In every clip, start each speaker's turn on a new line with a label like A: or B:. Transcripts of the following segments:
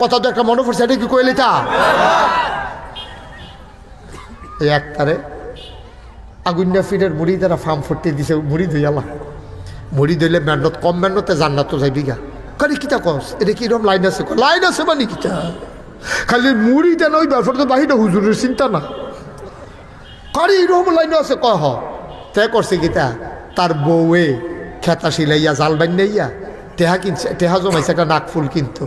A: কথা তো একটা মনে পড়ছে, এটা কি কইলি তা এই একটারে আগুন্যা ফিরের মুড়ি দ্বারা ফার্ম ফুটতে দিছে, মুড়ি ধুইয়ালা, মুড়ি ধুইলে মেহনত কম মেহনতে জান্নাত তো যাইবি গা। কারি কিতা কস, এটা কি এরকম লাইন আছে? লাইন আছে মানে কিতা, খালি মুড়ি দেন ওই ব্যাপার তো বাহিরে হুজুরের চিন্তা না, কারি এরকম লাইন আছে কহ। তে করছে কিতা, তার বউয়ে খেতা সিলাইয়া জাল বান্যাইয়া টেহা কিনছে, টেহা জমাইছে একটা নাকফুল, কিন্তু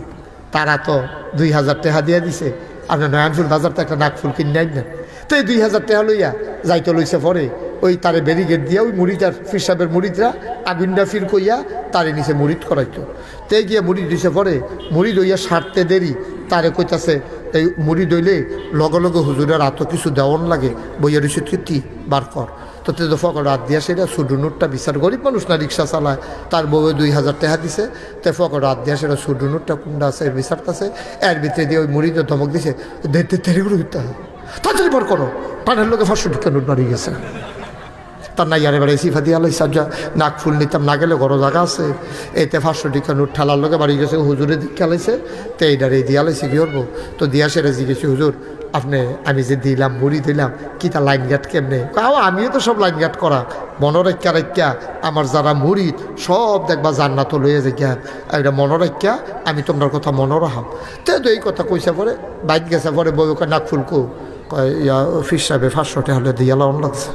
A: তারা তো 2000 টেহা দিয়া দিছে। আপনার নয়নফুল বাজার তো একটা নাকফুল কিনে আইন না, তো এই 2000 টেহা লইয়া যাইতে লইছে। পরে ওই তারে ব্যারিকেড দিয়া ওই মুড়িটার ফিরসাবের মুড়িদরা আগুনটা ফির কইয়া তারে নিচে মুড়িদ করাইতো। তে গিয়ে মুড়ি দিছে, পরে মুড়ি দইয়া সারতে দেরি, তারে কইতাছে এই মুড়ি দইলে লগে লগে হুজুরের এত কিছু দেওয়ান লাগে, বইয়া রয়েছে তৃপ্তি বার কর। তো তে তো ফকর রাত দিয়া সেটা সুডু নোটটা বিচার, গরিব মানুষ না, রিক্সা চালায়, তার বউয়ে 2000 টাকা দিছে। তে ফকর রাত দিয়া সেটা সুডু নোটটা কোনটা আছে বিচারতেছে, এর ভিতরে দিয়ে ওই মুড়িতে ধমক দিছে, দেরি করে দিতে হবে, তাড়াতাড়ি বার করো, পানের লোকে 500 টাকা নোট বাড়ি গেছে। তার নাই আরে বাড়ি সিফা দিয়া লইসা যা নাক ফুল নিতাম না গেলে বড় জায়গা আছে, এতে 500 টাকা নোট ঠেলার লোকে বাড়ি গেছে, হুজুরে দীক্ষা লাইছে। তো এইটারে দিয়া লাইছে কি করবো, তো দিয়া সেটা জিজ্ঞেসি, হুজুর আপনি আমি যে দিলাম মুড়ি দিলাম কি তা লাইন গাট কেমনে? আমিও তো সব লাইন গাট করা, মনোরেক্ষা রেখা আমার যারা মুড়িদ সব দেখবা জান্নাত লইয়া যে জ্ঞান, এটা মনোরেক্ষা আমি তোমার কথা মনে রাখাম। তো এই কথা কইসা পরে বাইক গেছে, পরে বউকে নাক ফুলকো কয় ইয়া ফিস সাহেবে 500 টাকা হলে দিয়া লাউন লাগছে,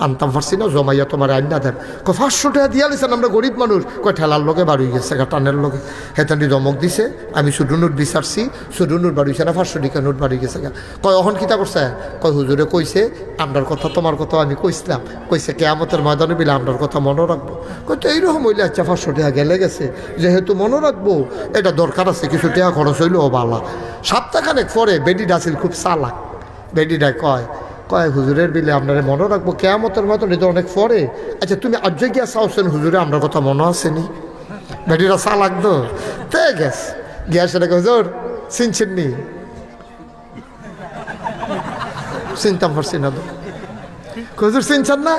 A: আনতাম পারছি না, জমাইয়া তোমার আইন না দেন। 500 টাকা দিয়া লিছেন, আমরা গরিব মানুষ, কয় ঠেলার লোকে বাড়ি গেছে গা, টানের লোকে হেতানি দমক দিছে। আমি শুধু নোট বিচারছি, শুধু নোট বাড়ি হয়েছে না, 500 টাকা নোট বাড়ি গেছে গা। কয় অহন কিতা করছে, কয় হুজুরে কইছে আমরার কথা তোমার কথা আমি কইছিলাম, কইছে কেয়ামতের ময়দানে বিলে আমরার কথা মনে রাখবো। কয় তো এইরকম হইলে আচ্ছা 500 টাকা গেলে গেছে, যেহেতু মনে রাখবো এটা দরকার আছে, কিছু টাকা খরচ হইলেও বালা। সপ্তাহখানেক পরে বেডি ডাসিল খুব চালাক, বেডিটা কয় হুজুরের বিলে আপনারা মনে রাখবো কেয়ামতের মতন, এটা অনেক পরে। আচ্ছা তুমি আজ গিয়া চাওছেন হুজুরে আপনার কথা মনে আসেনি? বেটিটা চা লাগতো, তে গেছ গিয়া সেটাকে হুজুর চিনছেন নি? চিনতাম পারছি না তো। হুজুর চিনছেন না?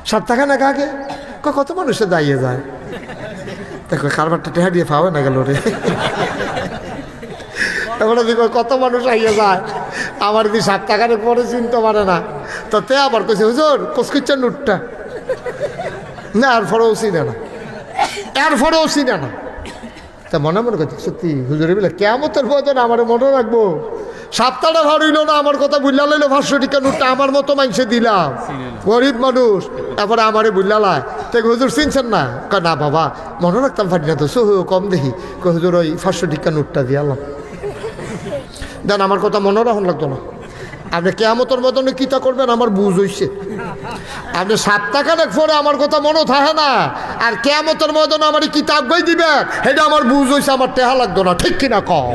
A: সপ্তাহখানেক আগে কত মানুষে দাঁড়িয়ে যায়, দেখো কারবারটা টেহা দিয়ে পাওয়া না গেল রে। এবার দেখো কত মানুষ আইয়া যায়, আমার যদি 7 টাকার পরে চিনতে পারে না। তো তে আবার কইছে হুজুর কসকিচ্ছেন নোটটা না, এরপরেও চিনে না, এরপরেও চিনে না। তা মনে করছে সত্যি হুজুরে বলে কেয়ামতের বদন আমার মনে রাখবো, সপ্তাহটা ভার হইল না, আমার কথা বুঝলা লইলো 500 টাকা নোটটা আমার মতো মানুষে দিলাম, গরিব মানুষ, তারপরে আমারে বুঝলালায়। তো হুজুর চিনছেন না? না বাবা মনে রাখতাম পারি না তো, সহ কম দেখি। হুজুর ওই 500 টাকা নোটটা দিয়ালাম, দেন আমার কথা মনে রাখুন লাগতো না। আপনি কেয়ামতের মতনে কিতা করবেন আমার বুঝ হইছে, আপনি 7 টাকার পরে আমার কথা মনে থাকে না, আর কেয়ামতের মতন আমার কিতাব বই দিবেন, এটা আমার বুঝ হইছে, আমার টেহা লাগতো না, ঠিক কিনা কও?